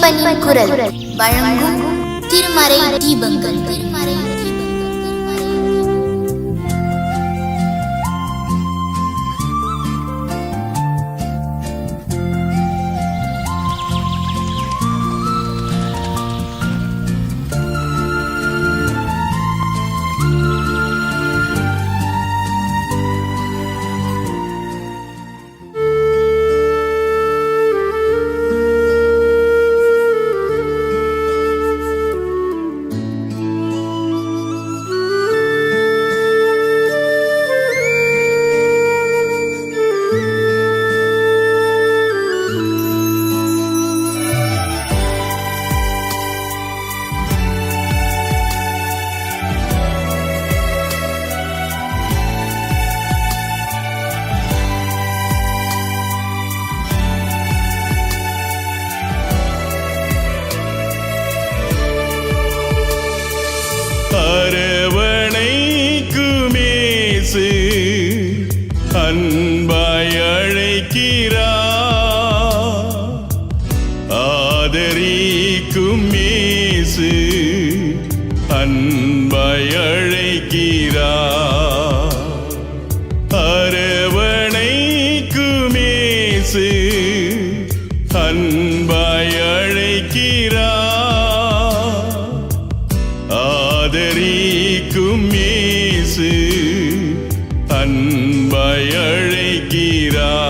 ஐயப்பனின் குரல் வழங்கும் திருமறை தீபங்கள். அன்பாய் அழைக்கிறார், ஆதரிக்கும் இயேசு அன்பாய் அழைக்கிறார், அரவணைக்கும் இயேசு அன்பாய் அழைக்கிறார், ஆதரிக்கும் இயேசு அன்பாய் அழைக்கிறார்.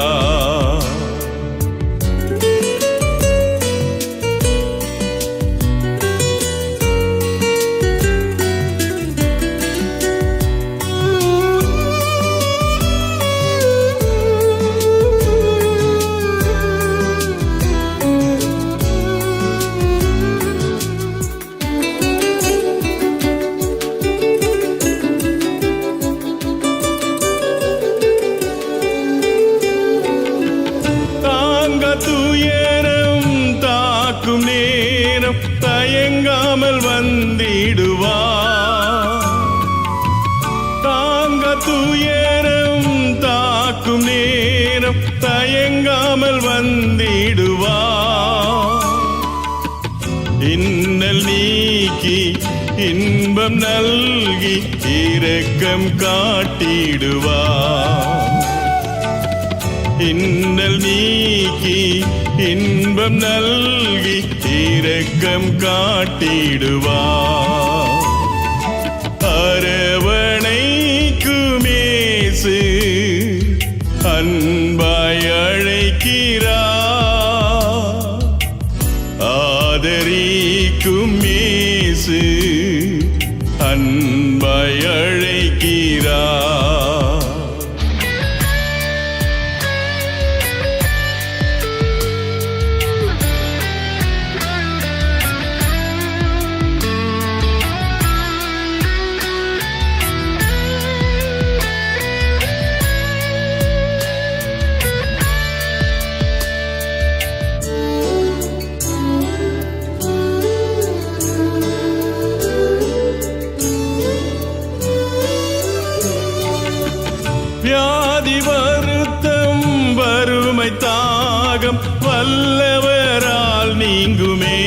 துயரம் தாக்கும் நேரம் தயங்காமல் வந்திடுவார், தாங்க துயரம் தாக்கும் நேரம் தயங்காமல் வந்திடுவார், இன்னல் நீக்கி இன்பம் நல்கி இரக்கம் காட்டிடுவார், இன்னல் நீக்கி இன்பம் நல்கி இரக்கம் காட்டிடுவார், அரவணைக்கும் இயேசு அன்பாய் அழைக்கிறார், ஆதரிக்கும் இயேசு அன்பாய் அழைக்கிறார். வியாதி வருத்தம் வறுமை தாகம் வல்லவரால் நீங்குமே,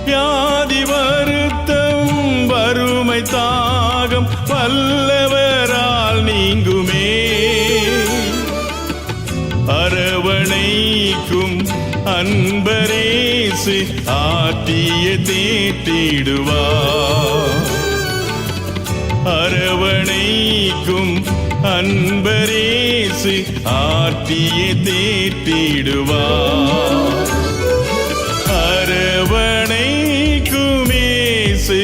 வியாதி வருத்தம் வறுமை தாகம் வல்லவரால் நீங்குமே, அரவணைக்கும் அன்பரேசு ஆற்றிய தேற்றிடுவார், அரவணைக்கும் அன்பரேசு ஆற்றிய தேற்றிடுவார், அரவணைக்கும் இயேசு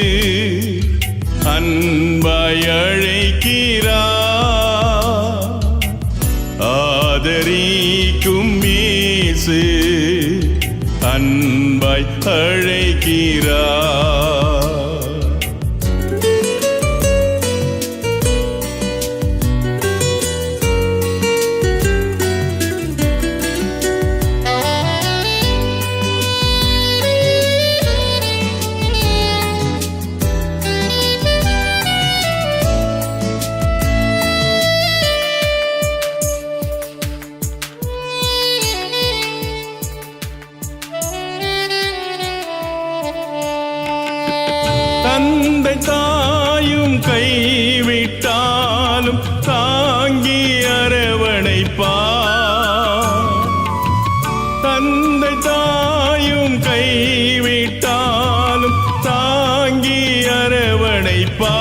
அன்பாய் அழைக்கிறார், ஆதரிக்கும் இயேசு அன்பாய் அழைக்கிறார். தாங்கி அரவணைப்பார். தந்தை தாயும் கைவிட்டாலும் தாங்கி அரவணைப்பார்.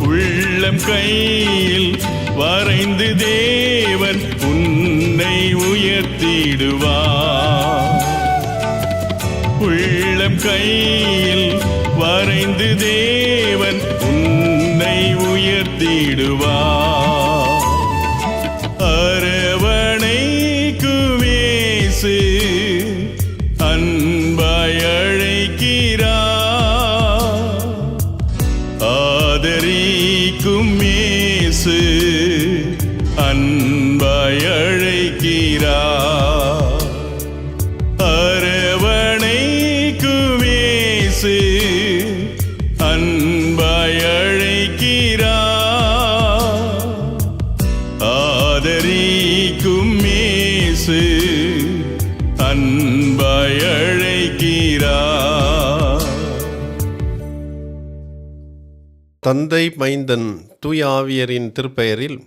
உள்ளம் கையில் வரைந்து தேவன் உன்னை உயர்த்திடுவார். உள்ளம் கையில் வரைந்து தேவன் உன்னை உயர்த்திடுவார். அரவணைக்கும் இயேசு அன்பாய் அழைக்கிறார். ஆதரிக்கும் இயேசு அன்பாய் அழைக்கிறார். அரவணைக்கும் இயேசு அன்பாய் அழைக்கிறார். ஆதரிக்கும் இயேசு அன்பாய் அழைக்கிறார். தந்தை, மைந்தன், தூய ஆவியரின் திருப்பெயரில்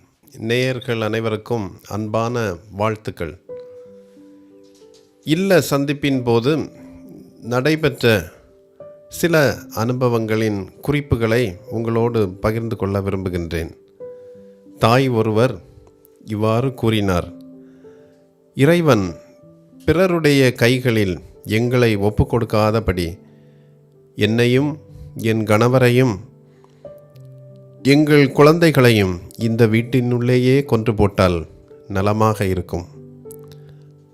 நேயர்கள் அனைவருக்கும் அன்பான வாழ்த்துக்கள். இல்ல சந்திப்பின் போது நடைபெற்ற சில அனுபவங்களின் குறிப்புகளை உங்களோடு பகிர்ந்து கொள்ள விரும்புகின்றேன். தாய் ஒருவர் இவ்வாறு கூறினார்: இறைவன் பிறருடைய கைகளில் எங்களை ஒப்புக்கொடுக்காதபடி என்னையும் என் கணவரையும் எங்கள் குழந்தைகளையும் இந்த வீட்டினுள்ளேயே கொன்று போட்டால் நலமாக இருக்கும்.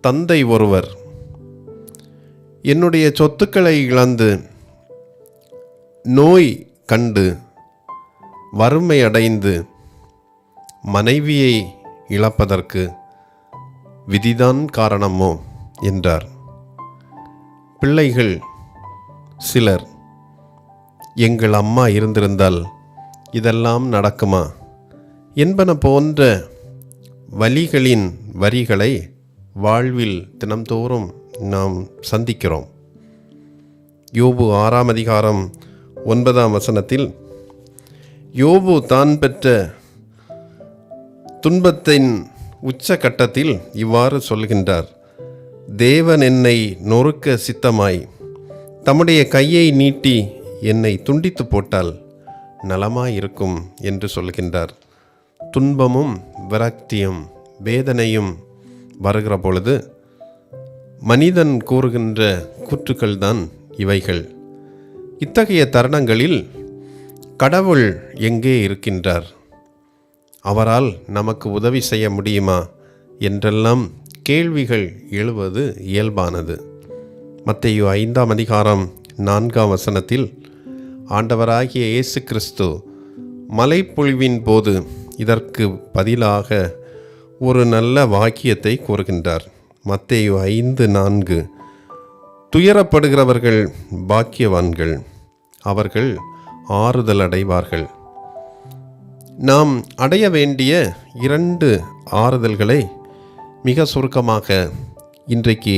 தந்தை ஒருவர்: என்னுடைய சொத்துக்களை இழந்து நோய் கண்டு வறுமை அடைந்து மனைவியை இழப்பதற்கு விதிதான் காரணமோ என்றார். பிள்ளைகள் சிலர்: எங்கள் அம்மா இருந்திருந்தால் இதெல்லாம் நடக்குமா என்பன போன்ற வலிகளின் வரிகளை வாழ்வில் தினம்தோறும் நாம் சந்திக்கிறோம். யோபு 6ஆம் அதிகாரம் 9ஆம் வசனத்தில் யோபு தான் பெற்ற துன்பத்தின் உச்சகட்டத்தில் இவ்வாறு சொல்கின்றார்: தேவன் என்னை நொறுக்க சித்தமாய் தம்முடைய கையை நீட்டி என்னை துண்டித்து போட்டால் நலமாயிருக்கும் என்று சொல்கின்றார். துன்பமும் விரக்தியும் வேதனையும் வருகிற பொழுது மனிதன் கூறுகின்ற கூற்றுக்கள்தான் இவைகள். இத்தகைய தருணங்களில் கடவுள் எங்கே இருக்கின்றார், அவரால் நமக்கு உதவி செய்ய முடியுமா என்றெல்லாம் கேள்விகள் எழுவது இயல்பானது. மத்தேயு 5ஆம் அதிகாரம் 4ஆம் வசனத்தில் ஆண்டவராகிய இயேசு கிறிஸ்து மலைப்பொழிவின் போது இதற்கு பதிலாக ஒரு நல்ல வாக்கியத்தை கூறுகின்றார். மத்தேயு 5:4: துயரப்படுகிறவர்கள் பாக்கியவான்கள், அவர்கள் ஆறுதல் அடைவார்கள். நாம் அடைய வேண்டிய 2 ஆறுதல்களை மிக சுருக்கமாக இன்றைக்கு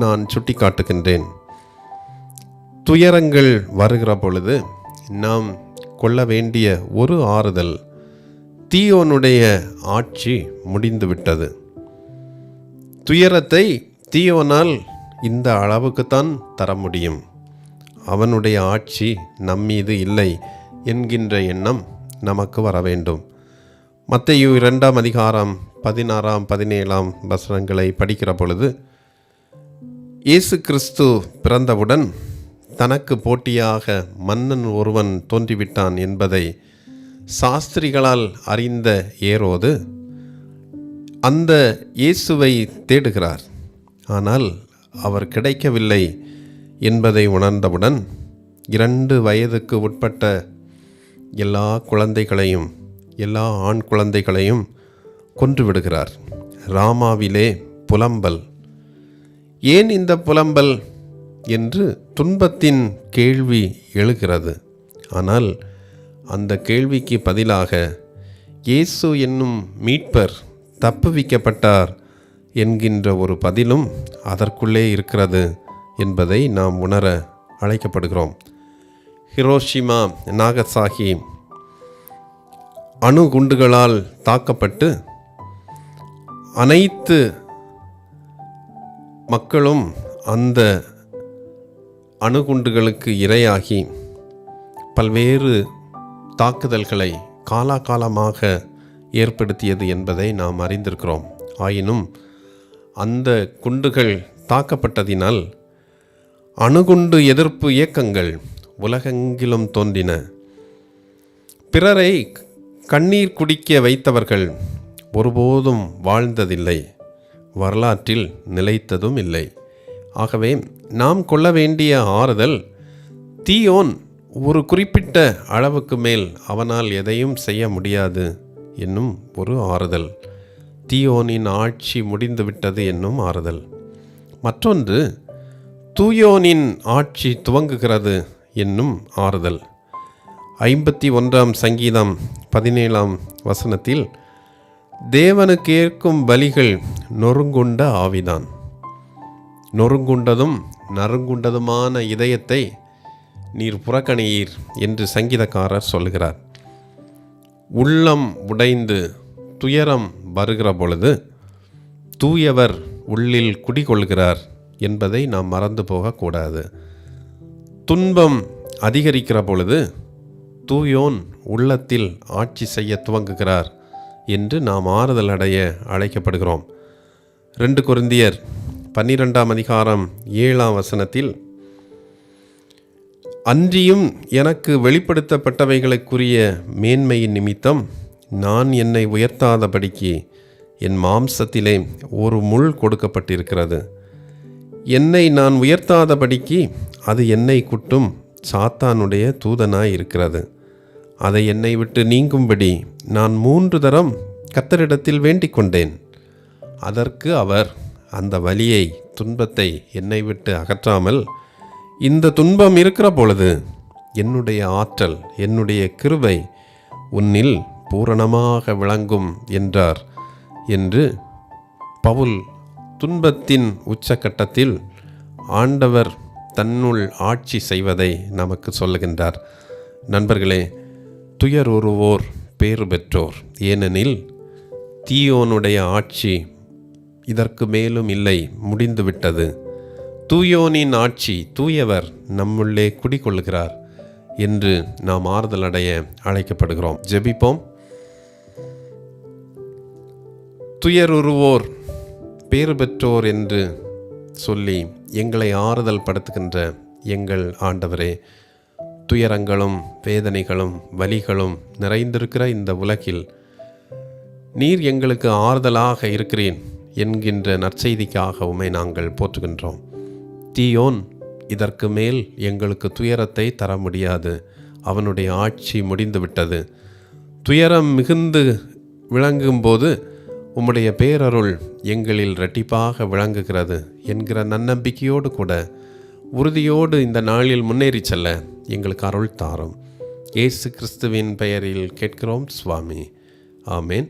நான் சுட்டிக்காட்டுகின்றேன். துயரங்கள் வருகிற பொழுது நாம் கொள்ள வேண்டிய ஒரு ஆறுதல்: தீயோனுடைய ஆட்சி முடிந்துவிட்டது. துயரத்தை தீயோனால் இந்த அளவுக்குத்தான் தர முடியும். அவனுடைய ஆட்சி நம்மீது இல்லை என்கின்ற எண்ணம் நமக்கு வர வேண்டும். மத்தேயு 2ஆம் அதிகாரம் 16, 17 வசனங்களை படிக்கிற பொழுது இயேசு கிறிஸ்து பிறந்தவுடன் தனக்கு போட்டியாக மன்னன் ஒருவன் தோன்றிவிட்டான் என்பதை சாஸ்திரிகளால் அறிந்த ஏரோது அந்த இயேசுவை தேடுகிறார். ஆனால் அவர் கிடைக்கவில்லை என்பதை உணர்ந்தவுடன் 2 வயதுக்கு உட்பட்ட எல்லா குழந்தைகளையும், எல்லா ஆண் குழந்தைகளையும் கொன்றுவிடுகிறார். ராமாவிலே புலம்பல். ஏன் இந்த புலம்பல் என்று துன்பத்தின் கேள்வி எழுகிறது. ஆனால் அந்த கேள்விக்கு பதிலாக இயேசு என்னும் மீட்பர் தப்புவிக்கப்பட்டார் என்கின்ற ஒரு பதிலும் அதற்குள்ளே இருக்கிறது என்பதை நாம் உணர அழைக்கப்படுகிறோம். ஹிரோஷிமா, நாகசாகி அணுகுண்டுகளால் தாக்கப்பட்டு அனைத்து மக்களும் அந்த அணுகுண்டுகளுக்கு இரையாகி பல்வேறு தாக்குதல்களை காலாகாலமாக ஏற்படுத்தியது என்பதை நாம் அறிந்திருக்கிறோம். ஆயினும் அந்த குண்டுகள் தாக்கப்பட்டதினால் அணுகுண்டு எதிர்ப்பு இயக்கங்கள் உலகெங்கிலும் தோன்றின. பிறரை கண்ணீர் குடிக்க வைத்தவர்கள் ஒருபோதும் வாழ்ந்ததில்லை, வரலாற்றில் நிலைத்ததும் இல்லை. ஆகவே நாம் கொள்ள வேண்டிய ஆறுதல், தீயோன் ஒரு குறிப்பிட்ட அளவுக்கு மேல் அவனால் எதையும் செய்ய முடியாது என்னும் ஒரு ஆறுதல். தீயோனின் ஆட்சி முடிந்துவிட்டது என்னும் ஆறுதல். மற்றொன்று, தூயோனின் ஆட்சி துவங்குகிறது என்னும் ஆறுதல். 51 சங்கீதம் 17 வசனத்தில், தேவனுக்கு ஏற்கும் பலிகள் நொறுங்குண்ட ஆவிதான், நொறுங்குண்டதும் நறுங்குண்டதுமான இதயத்தை நீர் புறக்கணியீர் என்று சங்கீதக்காரர் சொல்கிறார். உள்ளம் உடைந்து துயரம் வருகிற பொழுது தூயவர் உள்ளில் குடிகொள்கிறார் என்பதை நாம் மறந்து போகக்கூடாது. துன்பம் அதிகரிக்கிற பொழுது தூயோன் உள்ளத்தில் ஆட்சி செய்ய துவங்குகிறார் என்று நாம் ஆறுதல் அடைய அழைக்கப்படுகிறோம். 2 கொரிந்தியர் 12 வசனத்தில், அன்றியும் எனக்கு வெளிப்படுத்தப்பட்டவைகளுக்குரிய மேன்மையின் நிமித்தம் நான் என்னை உயர்த்தாதபடிக்கு என் மாம்சத்திலே ஒரு முள் கொடுக்கப்பட்டிருக்கிறது. என்னை நான் உயர்த்தாதபடிக்கு அது என்னை குட்டும் சாத்தானுடைய தூதனாய் இருக்கிறது. அதை என்னை விட்டு நீங்கும்படி நான் 3 தரம் கர்த்தரிடத்தில் வேண்டிக் கொண்டேன். அதற்கு அவர் அந்த வலியை, துன்பத்தை என்னை விட்டு அகற்றாமல், இந்த துன்பம் இருக்கிற பொழுது என்னுடைய ஆற்றல், என்னுடைய கிருபை உன்னில் பூரணமாக விளங்கும் என்றார் என்று பவுல் துன்பத்தின் உச்சக்கட்டத்தில் ஆண்டவர் தன்னுள் ஆட்சி செய்வதை நமக்கு சொல்லுகின்றார். நண்பர்களே, துயர் உறுவோர் பேறு பெற்றோர், ஏனெனில் தீயோனுடைய ஆட்சி இதற்கு மேலும் இல்லை, முடிந்துவிட்டது. தூயோனின் ஆட்சி, தூயவர் நம்முள்ளே குடிகொள்கிறார் என்று நாம் ஆறுதல் அடைய அழைக்கப்படுகிறோம். ஜெபிப்போம். துயருறுவோர் பேறு பெற்றோர் என்று சொல்லி எங்களை ஆறுதல் படுத்துகின்ற எங்கள் ஆண்டவரே, துயரங்களும் வேதனைகளும் வலிகளும் நிறைந்திருக்கிற இந்த உலகில் நீர் எங்களுக்கு ஆறுதலாக இருக்கிறேன் என்கின்ற நற்செய்திக்காக உம்மை நாங்கள் போற்றுகின்றோம். தீயோன் இதற்கு மேல் எங்களுக்கு துயரத்தை தர முடியாது, அவனுடைய ஆட்சி முடிந்துவிட்டது. துயரம் மிகுந்து விளங்கும்போது உம்முடைய பேரருள் எங்களில் இரட்டிப்பாக விளங்குகிறது என்கிற நன்னம்பிக்கையோடு கூட உறுதியோடு இந்த நாளில் முன்னேறி செல்ல எங்களுக்கு அருள் தாரும். இயேசு கிறிஸ்துவின் பெயரில் கேட்கிறோம் சுவாமி. ஆமேன்.